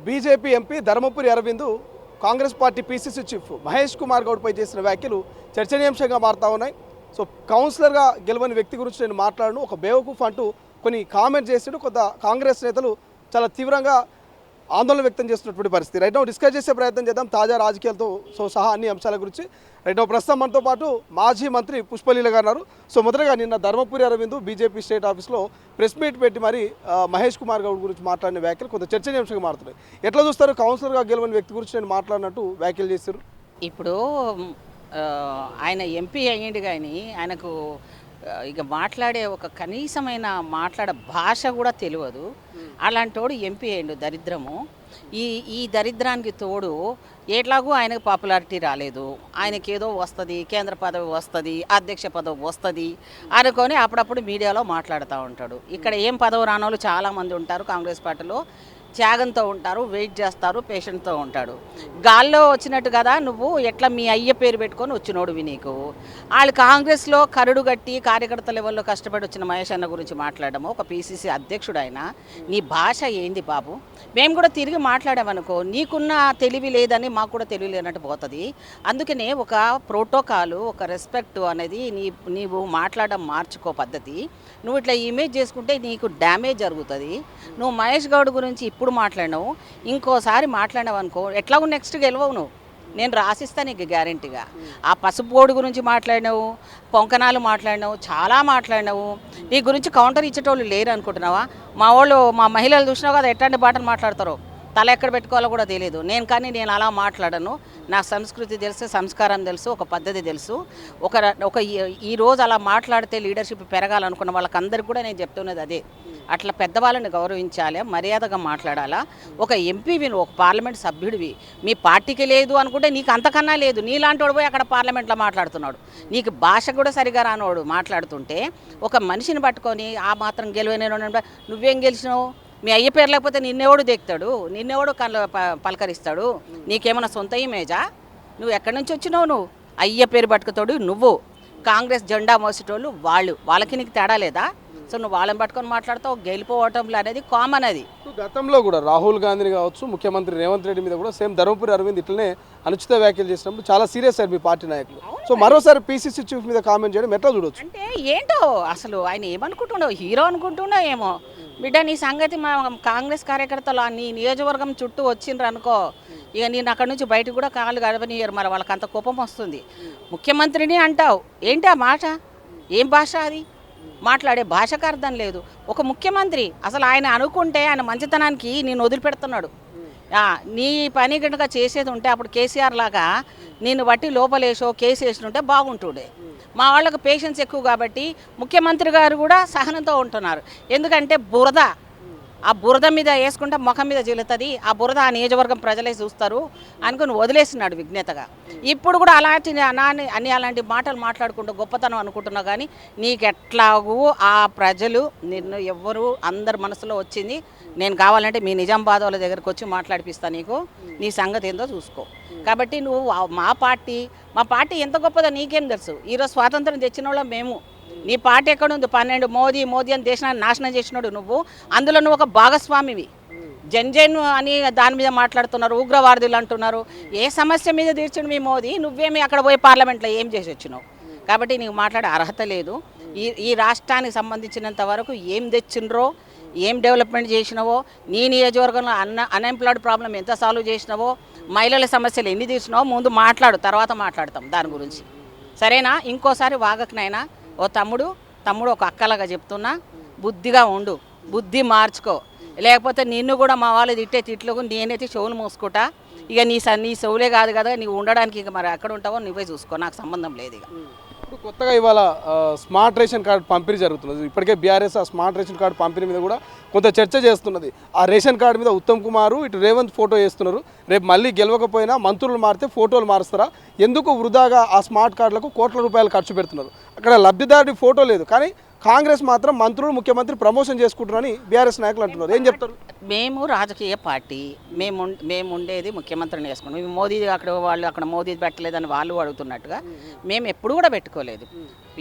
BJP MP Dharmapuri Arvind Congress party PCC chief Mahesh Kumar గౌడ్పై చేసిన వ్యాఖ్యలు చర్చనీయాంశంగా మారుతా ఉన్నాయి. సో కౌన్సిలర్గా గెలవని వ్యక్తి గురించి నేను మాట్లాడను, ఒక బేవకూఫ్ అంటూ కొన్ని కామెంట్ చేసిండు. కొంత కాంగ్రెస్ నేతలు చాలా తీవ్రంగా ఆందోళన వ్యక్తం చేస్తున్నటువంటి పరిస్థితి. రైట్ నౌ డిస్కస్ చేసే ప్రయత్నం చేద్దాం తాజా రాజకీయాలతో సహా అన్ని అంశాల గురించి. రైట్ నౌ ప్రస్తుతం మనతో పాటు మాజీ మంత్రి పుష్పలీల గారు ఉన్నారు. సో మొదటగా నిన్న ధర్మపురి అరవింద్ బీజేపీ స్టేట్ ఆఫీస్లో ప్రెస్ మీట్ పెట్టి మరి మహేష్ కుమార్ గౌడ్ గురించి మాట్లాడిన వ్యాఖ్యలు కొంత చర్చనీయాంశంగా మారుతున్నాయి. ఎట్లా చూస్తారు? కౌన్సిలర్గా గెలవని వ్యక్తి గురించి నేను మాట్లాడినట్టు వ్యాఖ్యలు చేశారు. ఇప్పుడు ఆయన ఎంపీ అయ్యిండు కానీ ఆయనకు ఇక మాట్లాడే ఒక కనీసమైన భాష కూడా తెలియదు. అలాంటోడు ఎంపీ అయ్యిండు. దరిద్రము. ఈ దరిద్రానికి తోడు ఎట్లాగూ ఆయనకు పాపులారిటీ రాలేదు. ఆయనకి ఏదో వస్తుంది, కేంద్ర పదవి వస్తుంది, అధ్యక్ష పదవి వస్తుంది అనుకొని అప్పుడప్పుడు మీడియాలో మాట్లాడుతూ ఉంటాడు. ఇక్కడ ఏం పదవి రానోళ్ళు చాలామంది ఉంటారు కాంగ్రెస్ పార్టీలో. త్యాగంతో ఉంటారు, వెయిట్ చేస్తారు, పేషెంట్తో ఉంటాడు. గాల్లో వచ్చినట్టు కదా నువ్వు ఎట్లా మీ అయ్య పేరు పెట్టుకొని వచ్చినోడువి. నీకు వాళ్ళు కాంగ్రెస్లో కరుడు గట్టి కార్యకర్త లెవెల్లో కష్టపడి వచ్చిన మహేష్ అన్న గురించి మాట్లాడము. ఒక పీసీసీ అధ్యక్షుడు ఆయన. నీ భాష ఏంది బాబు? మేము కూడా తిరిగి మాట్లాడామనుకో నీకున్న తెలివి లేదని మాకు కూడా తెలివి లేనట్టు పోతుంది. అందుకనే ఒక ప్రోటోకాలు, ఒక రెస్పెక్ట్ అనేది నీవు మాట్లాడడం మార్చుకో పద్ధతి. నువ్వు ఇట్లా ఇమేజ్ చేసుకుంటే నీకు డ్యామేజ్ జరుగుతుంది. నువ్వు మహేష్ గౌడ్ గురించి ఇప్పుడు మాట్లాడినావు, ఇంకోసారి మాట్లాడినావు అనుకో ఎట్లాగో నెక్స్ట్ గెలవవు నువ్వు. నేను రాసిస్తాను నీకు గ్యారెంటీగా. ఆ పసుపు బోర్డు గురించి మాట్లాడినావు, పొంకనాలు మాట్లాడినావు, చాలా మాట్లాడినావు. నీ గురించి కౌంటర్ ఇచ్చేటోళ్ళు లేరు అనుకుంటున్నావా? మా మహిళలు చూసినావు కదా ఎట్లాంటి బాటలు మాట్లాడతారో. తల ఎక్కడ పెట్టుకోవాలో కూడా తెలియదు. నేను అలా మాట్లాడను. నా సంస్కృతి తెలుసు, సంస్కారం తెలుసు, ఒక పద్ధతి తెలుసు. ఈరోజు అలా మాట్లాడితే లీడర్షిప్ పెరగాలనుకున్న వాళ్ళకందరికీ కూడా నేను చెప్తున్నది అదే. అట్లా పెద్దవాళ్ళని గౌరవించాలి, మర్యాదగా మాట్లాడాలా. ఒక ఎంపీవి, ఒక పార్లమెంట్ సభ్యుడివి. మీ పార్టీకి లేదు అనుకుంటే నీకు అంతకన్నా లేదు. నీలాంటి వాడు పోయి అక్కడ పార్లమెంట్లో మాట్లాడుతున్నాడు. నీకు భాష కూడా సరిగా రానోడు మాట్లాడుతుంటే ఒక మనిషిని పట్టుకొని ఆ మాత్రం గెలువైన నువ్వేం గెలిచినావు? మీ అయ్య పేరు లేకపోతే నిన్నెవడు దిగుతాడు? నిన్నెవడు పలకరిస్తాడు? నీకేమైనా సొంత ఇమేజా? నువ్వు ఎక్కడి నుంచి వచ్చినావు? నువ్వు అయ్య పేరు పట్టుకుతాడు. నువ్వు కాంగ్రెస్ జెండా మోసేటోళ్ళు వాళ్ళకి నీకు తేడా లేదా? సో నువ్వు వాళ్ళని పట్టుకొని మాట్లాడతావు. గెలిపోవటంలో అనేది కామన్. అది గతంలో కూడా రాహుల్ గాంధీని కావచ్చు, ముఖ్యమంత్రి రేవంత్ రెడ్డి మీద కూడా సేమ్ ధర్మపురి అరవింద్ ఇట్లనే అనుచిత వ్యాఖ్యలు చేసినప్పుడు చాలా సీరియస్ అయ్యారు మీ పార్టీ నాయకులు. సో మరోసారి పీసీసీ చీఫ్ మీద కామెంట్ చేయడం ఎట్లా చూడొచ్చు? అంటే ఏంటో అసలు ఆయన ఏమనుకుంటున్నావు? హీరో అనుకుంటున్నావు ఏమో. బిడ్డ నీ సంగతి మా కాంగ్రెస్ కార్యకర్తలు నీ నియోజకవర్గం చుట్టూ వచ్చిండ్రు అనుకో, ఇక నేను అక్కడి నుంచి బయటకు కూడా కాళ్ళు గడపనియరు. మరి వాళ్ళకి అంత కోపం వస్తుంది. ముఖ్యమంత్రిని అంటావు ఏంటి ఆ మాట? ఏం భాష అది? మాట్లాడే భాషకు అర్థం లేదు. ఒక ముఖ్యమంత్రి అసలు ఆయన అనుకుంటే ఆయన మంచితనానికి నేను వదిలిపెడుతున్నాడు. నీ పని గనుక చేసేది ఉంటే అప్పుడు కేసీఆర్ లాగా నేను బట్టి లోపలేసో కేసు వేసినుంటే బాగుంటుండే. మా వాళ్ళకు పేషెన్స్ ఎక్కువ కాబట్టి ముఖ్యమంత్రి గారు కూడా సహనంతో ఉంటున్నారు. ఎందుకంటే ఆ బురద మీద వేసుకుంటే ముఖం మీద జిలుతుంది. ఆ బురద ఆ నియోజకవర్గం ప్రజలే చూస్తారు అనుకుని వదిలేస్తున్నాడు విజ్ఞతగా. ఇప్పుడు కూడా అలాంటి మాటలు మాట్లాడుకుంటూ గొప్పతనం అనుకుంటున్నావు. కానీ నీకెట్లాగూ ఆ ప్రజలు నిన్ను ఎవ్వరు అందరి మనసులో వచ్చింది. నేను కావాలంటే మీ నిజామాబాద్ వాళ్ళ దగ్గరకు వచ్చి మాట్లాడిపిస్తా. నీ సంగతి ఏందో చూసుకో. కాబట్టి నువ్వు మా పార్టీ ఎంత గొప్పదో నీకేం తెలుసు? ఈరోజు స్వాతంత్రం తెచ్చిన వాళ్ళం మేము. నీ పార్టీ ఎక్కడుంది? 12 మోదీ అని దేశాన్ని నాశనం చేసినాడు నువ్వు. అందులో నువ్వు ఒక భాగస్వామివి. జన్ అని దాని మీద మాట్లాడుతున్నారు, ఉగ్రవాదులు అంటున్నారు. ఏ సమస్య మీద తీర్చుడు మీ మోదీ? నువ్వేమి అక్కడ పోయి పార్లమెంట్లో ఏం చేసి వచ్చినావు? కాబట్టి నీకు మాట్లాడే అర్హత లేదు. ఈ రాష్ట్రానికి సంబంధించినంత వరకు ఏం తెచ్చిండ్రో, ఏం డెవలప్మెంట్ చేసినావో, నీ నియోజకవర్గంలో అన్ఎంప్లాయిడ్ ప్రాబ్లం ఎంత సాల్వ్ చేసినావో, మహిళల సమస్యలు ఎన్ని తీసినావో ముందు మాట్లాడు, తర్వాత మాట్లాడతాం దాని గురించి. సరేనా? ఇంకోసారి వాగకనైనా ఓ తమ్ముడు ఒక అక్కలాగా చెప్తున్నా, బుద్ధిగా ఉండు, బుద్ధి మార్చుకో. లేకపోతే నిన్ను కూడా మా వాళ్ళు తిట్లు నేనైతే చెవులు మూసుకుంటా. ఇక నీ చెవులే కాదు కదా, నీవు ఉండడానికి ఇక మరి ఎక్కడ ఉంటావో నువ్వే చూసుకో, నాకు సంబంధం లేదు. ఇక ఇప్పుడు కొత్తగా ఇవాళ స్మార్ట్ రేషన్ కార్డు పంపిణీ జరుగుతున్నది. ఇప్పటికే బీఆర్ఎస్ ఆ స్మార్ట్ రేషన్ కార్డు పంపిణీ మీద కూడా కొంత చర్చ చేస్తున్నది. ఆ రేషన్ కార్డు మీద ఉత్తమ్ కుమార్ ఇటు రేవంత్ ఫోటో వేస్తున్నారు. రేపు మళ్ళీ గెలవకపోయినా మంత్రులు మారితే ఫోటోలు మారుస్తారా? ఎందుకు వృధాగా ఆ స్మార్ట్ కార్డులకు కోట్ల రూపాయలు ఖర్చు పెడుతున్నారు? అక్కడ లబ్ధిదారుడి ఫోటో లేదు, కానీ కాంగ్రెస్ మాత్రం మంత్రులు ముఖ్యమంత్రి ప్రమోషన్ చేసుకుంటారని బీఆర్ఎస్ నాయకులు అంటున్నారు. ఏం చెప్తారు? మేము రాజకీయ పార్టీ, మేము ఉండేది ముఖ్యమంత్రిని వేసుకున్నాం. మోదీ అక్కడ మోదీ పెట్టలేదని వాళ్ళు అడుగుతున్నట్టుగా మేము ఎప్పుడు కూడా పెట్టుకోలేదు.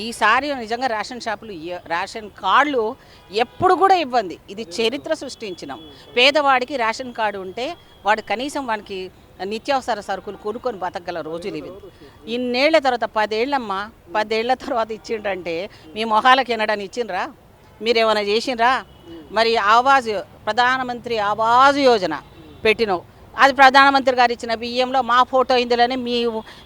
ఈసారి నిజంగా రేషన్ షాపులు రేషన్ కార్డులు ఎప్పుడు కూడా ఇవ్వండి. ఇది చరిత్ర సృష్టించినాం. పేదవాడికి రేషన్ కార్డు ఉంటే వాడు కనీసం వానికి నిత్యావసర సరుకులు కొనుక్కొని బతకగల రోజులు ఇవి. ఇన్నేళ్ల తర్వాత 10 ఏళ్ళమ్మా, 10 ఏళ్ల తర్వాత ఇచ్చిండ్రంటే మీ మొహాలకు ఎనడని ఇచ్చిండ్రా? మీరేమైనా చేసిండ్రా? మరి ప్రధానమంత్రి ఆవాజ్ యోజన పెట్టినావు. అది ప్రధానమంత్రి గారు ఇచ్చిన బియ్యంలో మా ఫోటో ఇందులోనే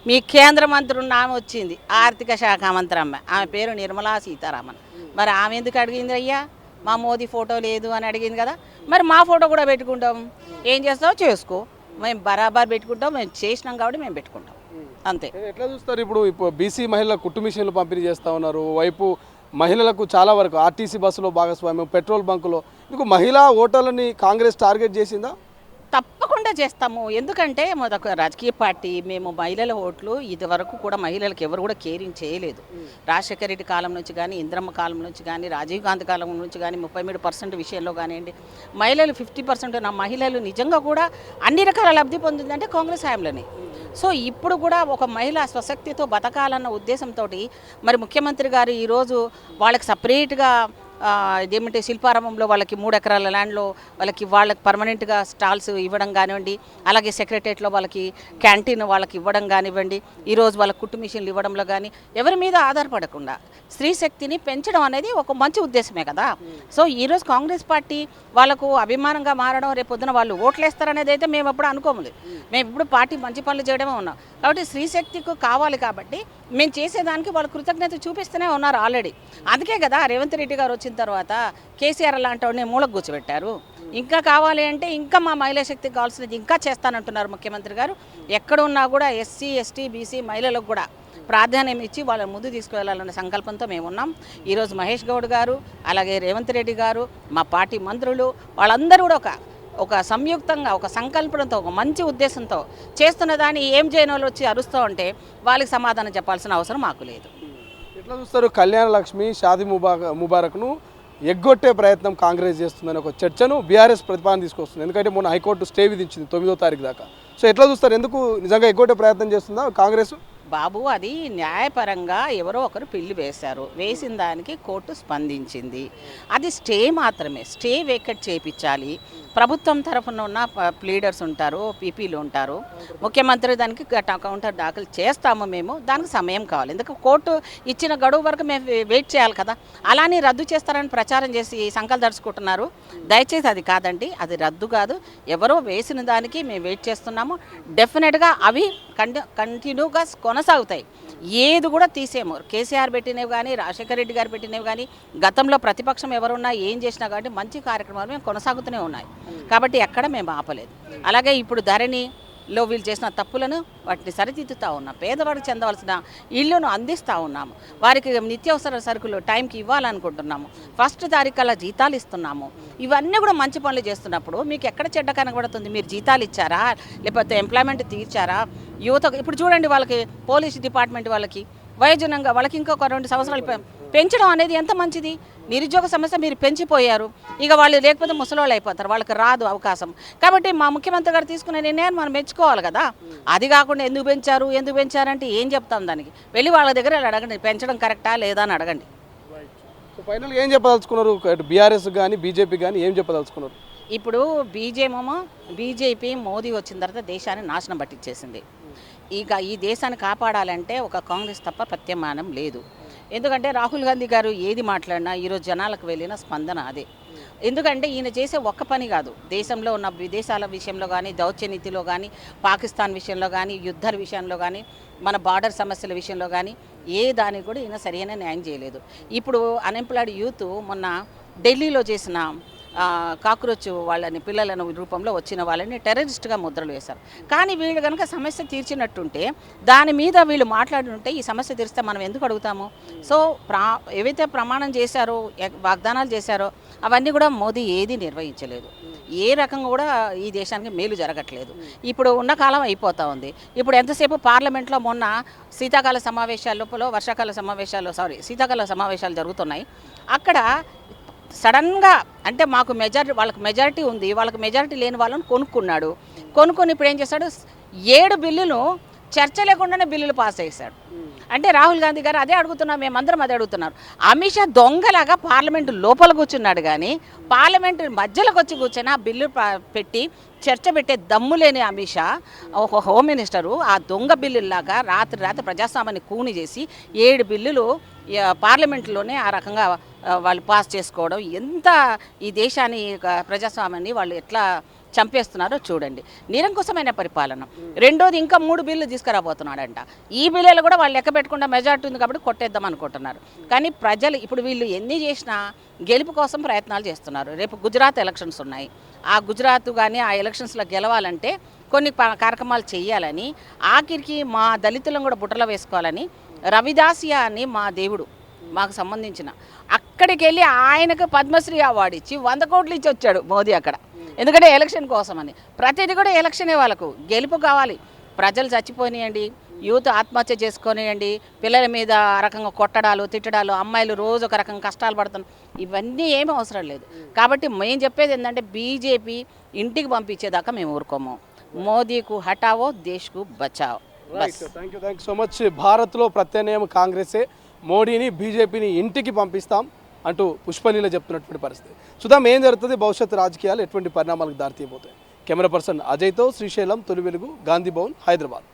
మీ కేంద్ర మంత్రి ఉన్న ఆమె వచ్చింది, ఆర్థిక శాఖ మంత్రి ఆమె పేరు నిర్మలా సీతారామన్. మరి ఆమె ఎందుకు అడిగింది? అయ్యా మా మోదీ ఫోటో లేదు అని అడిగింది కదా. మరి మా ఫోటో కూడా పెట్టుకుంటాం. ఏం చేస్తావో చేసుకో, మేము బరాబర్ పెట్టుకుంటాం. మేము చేసినాం కాబట్టి మేము పెట్టుకుంటాం, అంతే. ఎట్లా చూస్తారు? ఇప్పుడు బీసీ మహిళల కుట్టు మిషన్లు పంపిణీ చేస్తూ ఉన్నారు. వైపు మహిళలకు చాలా వరకు ఆర్టీసీ బస్సులో భాగస్వామ్యం, పెట్రోల్ బంకులో. మీకు మహిళా ఓటర్లని కాంగ్రెస్ టార్గెట్ చేసిందా? తప్పకుండా చేస్తాము. ఎందుకంటే మాదొక రాజకీయ పార్టీ. మేము మహిళల ఓట్లు ఇదివరకు కూడా మహిళలకు ఎవరు కూడా కేరింగ్ చేయలేదు. రాజశేఖర రెడ్డి కాలం నుంచి కానీ, ఇంద్రమ్మ కాలం నుంచి కానీ, రాజీవ్ గాంధీ కాలం నుంచి కానీ 33% విషయంలో కానివ్వండి, మహిళలు 50%. నా మహిళలు నిజంగా కూడా అన్ని రకాల లబ్ధి పొందిందంటే కాంగ్రెస్ హయాంలోనే. సో ఇప్పుడు కూడా ఒక మహిళ స్వశక్తితో బతకాలన్న ఉద్దేశంతో మరి ముఖ్యమంత్రి గారు ఈరోజు వాళ్ళకి సపరేట్గా ఇదేమంటే శిల్పారామంలో వాళ్ళకి 3 ఎకరాల ల్యాండ్లో వాళ్ళకి పర్మనెంట్గా స్టాల్స్ ఇవ్వడం కానివ్వండి, అలాగే సెక్రటరియట్లో వాళ్ళకి క్యాంటీన్ వాళ్ళకి ఇవ్వడం కానివ్వండి, ఈరోజు వాళ్ళకి కుట్టు మిషన్లు ఇవ్వడంలో కానీ ఎవరి మీద ఆధారపడకుండా స్త్రీ శక్తిని పెంచడం అనేది ఒక మంచి ఉద్దేశమే కదా. సో ఈరోజు కాంగ్రెస్ పార్టీ వాళ్ళకు అభిమానంగా మారడం, రేపు పొద్దున వాళ్ళు ఓట్లేస్తారనేది అయితే మేము ఎప్పుడు అనుకోలేదు. మేము ఇప్పుడు పార్టీ మంచి పనులు చేయడమే ఉన్నాం. కాబట్టి స్త్రీ శక్తికి కావాలి కాబట్టి మేము చేసేదానికి వాళ్ళు కృతజ్ఞత చూపిస్తూనే ఉన్నారు ఆల్రెడీ. అందుకే కదా రేవంత్ రెడ్డి గారు వచ్చిన తర్వాత కేసీఆర్ లాంటి వాడిని మూలకు కూర్చోబెట్టారు. ఇంకా కావాలి అంటే ఇంకా మా మహిళా శక్తికి కావాల్సినది ఇంకా చేస్తానంటున్నారు ముఖ్యమంత్రి గారు. ఎక్కడ ఉన్నా కూడా ఎస్సీ, ఎస్టీ, బీసీ మహిళలకు కూడా ప్రాధాన్యం ఇచ్చి వాళ్ళని ముందు తీసుకువెళ్ళాలన్న సంకల్పంతో మేము ఉన్నాం. ఈరోజు మహేష్ గౌడ్ గారు, అలాగే రేవంత్ రెడ్డి గారు, మా పార్టీ మంత్రులు వాళ్ళందరూ కూడా ఒక సంయుక్తంగా ఒక సంకల్పంతో ఒక మంచి ఉద్దేశంతో చేస్తున్న దాన్ని ఏం చేయని వాళ్ళు వచ్చి అరుస్తూ ఉంటే వాళ్ళకి సమాధానం చెప్పాల్సిన అవసరం మాకు లేదు. ఎట్లా చూస్తారు? కళ్యాణ లక్ష్మి, షాదీ ముబారక్ను ఎగ్గొట్టే ప్రయత్నం కాంగ్రెస్ చేస్తుందని ఒక చర్చను బీఆర్ఎస్ ప్రతిపాదన తీసుకొస్తుంది. ఎందుకంటే మొన్న హైకోర్టు స్టే విధించింది 9వ తారీఖు దాకా. సో ఎట్లా చూస్తారు? ఎందుకు నిజంగా ఎగ్గొట్టే ప్రయత్నం చేస్తుందా కాంగ్రెస్? బాబు, అది న్యాయపరంగా ఎవరో ఒకరు పిల్లి వేశారు. వేసిన దానికి కోర్టు స్పందించింది. అది స్టే మాత్రమే, స్టే వేకెట్ చేయించాలి. ప్రభుత్వం తరఫున ఉన్న ప్లీడర్స్ ఉంటారు, పీపీలు ఉంటారు. ముఖ్యమంత్రి దానికి కౌంటర్ దాఖలు చేస్తాము. మేము దానికి సమయం కావాలి. ఎందుకంటే కోర్టు ఇచ్చిన గడువు వరకు మేము వెయిట్ చేయాలి కదా. అలానే రద్దు చేస్తారని ప్రచారం చేసి సంకలు దరుచుకుంటున్నారు. దయచేసి అది కాదండి, అది రద్దు కాదు. ఎవరో వేసిన దానికి మేము వెయిట్ చేస్తున్నాము. డెఫినెట్గా అవి కంటిన్యూగా కొనసాగుతాయి. ఏది కూడా తీసేమో. కేసీఆర్ పెట్టినవి కానీ, రాజశేఖర రెడ్డి గారు పెట్టినవి కానీ, గతంలో ప్రతిపక్షం ఎవరున్నా ఏం చేసినా కాబట్టి మంచి కార్యక్రమాలు మేము కొనసాగుతూనే ఉన్నాయి. కాబట్టి ఎక్కడ మేము ఆపలేదు. అలాగే ఇప్పుడు ధరణిలో వీళ్ళు చేసిన తప్పులను వాటిని సరిదిద్దుతూ ఉన్నాం. పేదవాడికి చెందవలసిన ఇళ్లను అందిస్తూ ఉన్నాము. వారికి నిత్యావసర సరుకులు టైంకి ఇవ్వాలనుకుంటున్నాము. 1వ తారీఖు అలా జీతాలు ఇస్తున్నాము. ఇవన్నీ కూడా మంచి పనులు చేస్తున్నప్పుడు మీకు ఎక్కడ చెడ్డ కనబడుతుంది? మీరు జీతాలు ఇచ్చారా, లేకపోతే ఎంప్లాయ్మెంట్ తీర్చారా? యువత ఇప్పుడు చూడండి, వాళ్ళకి పోలీస్ డిపార్ట్మెంట్ వాళ్ళకి వయోజనంగా వాళ్ళకి ఇంకొక 2 సంవత్సరాలు పెంచడం అనేది ఎంత మంచిది. నిరుద్యోగ సమస్య మీరు పెంచిపోయారు. ఇక వాళ్ళు లేకపోతే ముసలోళ్ళు అయిపోతారు, వాళ్ళకి రాదు అవకాశం. కాబట్టి మా ముఖ్యమంత్రి గారు తీసుకునే నిర్ణయాన్ని మనం మెచ్చుకోవాలి కదా. అది కాకుండా ఎందుకు పెంచారంటే ఏం చెప్తాం? దానికి వెళ్ళి వాళ్ళ దగ్గర అడగండి, పెంచడం కరెక్టా లేదా అని అడగండి. సో ఫైనల్గా ఏం చెప్పదలుచుకున్నారు? బీఆర్ఎస్ కానీ బీజేపీ కానీ ఏం చెప్పదలుచుకున్నారు? ఇప్పుడు బీజేపీ మోదీ వచ్చిన తర్వాత దేశాన్ని నాశనం పట్టించేసింది. ఇక ఈ దేశాన్ని కాపాడాలంటే ఒక కాంగ్రెస్ తప్ప ప్రత్యామ్నాయం లేదు. ఎందుకంటే రాహుల్ గాంధీ గారు ఏది మాట్లాడినా ఈరోజు జనాలకు వెళ్ళిన స్పందన అదే. ఎందుకంటే ఈయన చేసే ఒక్క పని కాదు, దేశంలో ఉన్న విదేశాల విషయంలో కానీ, దౌత్యనీతిలో కానీ, పాకిస్తాన్ విషయంలో కానీ, యుద్ధాల విషయంలో కానీ, మన బార్డర్ సమస్యల విషయంలో కానీ ఏ దానికి కూడా ఈయన సరైన న్యాయం చేయలేదు. ఇప్పుడు అన్ఎంప్లాయిడ్ యూత్ మొన్న ఢిల్లీలో చేసిన కాక్రోచ్ వాళ్ళని పిల్లలను రూపంలో వచ్చిన వాళ్ళని టెర్రరిస్ట్గా ముద్రలు వేశారు. కానీ వీళ్ళు కనుక సమస్య తీర్చినట్టుంటే, దాని మీద వీళ్ళు మాట్లాడుంటే ఈ సమస్య తీరిస్తే మనం ఎందుకు అడుగుతాము? సో ఏవైతే ప్రమాణం చేశారో, వాగ్దానాలు చేశారో అవన్నీ కూడా మోదీ ఏది నిర్వహించలేదు. ఏ రకంగా కూడా ఈ దేశానికి మేలు జరగట్లేదు. ఇప్పుడు ఉన్న కాలం అయిపోతూ ఉంది. ఇప్పుడు ఎంతసేపు పార్లమెంట్లో మొన్న శీతాకాల సమావేశాల లోపల శీతాకాల సమావేశాలు జరుగుతున్నాయి. అక్కడ సడన్గా అంటే వాళ్ళకి మెజారిటీ ఉంది, వాళ్ళకి మెజారిటీ లేని వాళ్ళని కొనుక్కొని ఇప్పుడు ఏం చేశాడు, 7 బిల్లులు చర్చ లేకుండానే బిల్లులు పాస్ చేశాడు. అంటే రాహుల్ గాంధీ గారు అదే అడుగుతున్నారు, మేమందరం అదే అడుగుతున్నారు. అమిత్ షా దొంగలాగా పార్లమెంటు లోపల కూర్చున్నాడు కానీ పార్లమెంటు మధ్యలోకి వచ్చి కూర్చొని ఆ బిల్లు పెట్టి చర్చ పెట్టే దమ్ము లేని అమిత్ షా ఒక హోమ్ మినిస్టరు ఆ దొంగ బిల్లులాగా రాత్రి ప్రజాస్వామ్యాన్ని కూని చేసి 7 బిల్లులు పార్లమెంటులోనే ఆ రకంగా వాళ్ళు పాస్ చేసుకోవడం ఎంత ఈ దేశాన్ని ప్రజాస్వామ్యాన్ని వాళ్ళు ఎట్లా చంపేస్తున్నారో చూడండి. నిరంకుశమైన పరిపాలన. రెండోది ఇంకా 3 బిల్లు తీసుకురాబోతున్నాడంట. ఈ బిల్లులు కూడా వాళ్ళు లెక్క పెట్టకుండా మెజార్టీ ఉంది కాబట్టి కొట్టేద్దాం అనుకుంటున్నారు. కానీ ప్రజలు ఇప్పుడు వీళ్ళు ఎన్ని చేసినా గెలుపు కోసం ప్రయత్నాలు చేస్తున్నారు. రేపు గుజరాత్ ఎలక్షన్స్ ఉన్నాయి. ఆ గుజరాత్ కానీ ఆ ఎలక్షన్స్లో గెలవాలంటే కొన్ని కార్యక్రమాలు చేయాలని, ఆఖరికి మా దళితులను కూడా బుట్టలో వేసుకోవాలని రవిదాసియా అని మా దేవుడు మాకు సంబంధించిన అక్కడికి వెళ్ళి ఆయనకు పద్మశ్రీ అవార్డు ఇచ్చి 100 కోట్లు ఇచ్చి వచ్చాడు మోదీ అక్కడ. ఎందుకంటే ఎలక్షన్ కోసమని. ప్రతిదీ కూడా ఎలక్షనే, వాళ్ళకు గెలుపు కావాలి. ప్రజలు చచ్చిపోనియండి, యూత్ ఆత్మహత్య చేసుకొనియండి, పిల్లల మీద ఆ రకంగా కొట్టడాలు తిట్టడాలు, అమ్మాయిలు రోజు ఒక రకంగా కష్టాలు పడుతున్నారు, ఇవన్నీ ఏమీ అవసరం లేదు. కాబట్టి మేము చెప్పేది ఏంటంటే బీజేపీ ఇంటికి పంపించేదాకా మేము ఊరుకోము. మోదీకు హటావో దేశ్కు బచావో. Thank you so much. భారత్లో ప్రత్యామ్నాయం కాంగ్రెసే, మోడీని బీజేపీని ఇంటికి పంపిస్తాం అంటూ పుష్పనీల చెప్తున్నటువంటి పరిస్థితి. చూద్దాం ఏం జరుగుతుంది, భవిష్యత్తు రాజకీయాలు ఎటువంటి పరిణామాలకు దారితీయబోతాయి. కెమెరా పర్సన్ అజయ్తో శ్రీశైలం, తొలి వెలుగు, గాంధీ భవన్, హైదరాబాద్.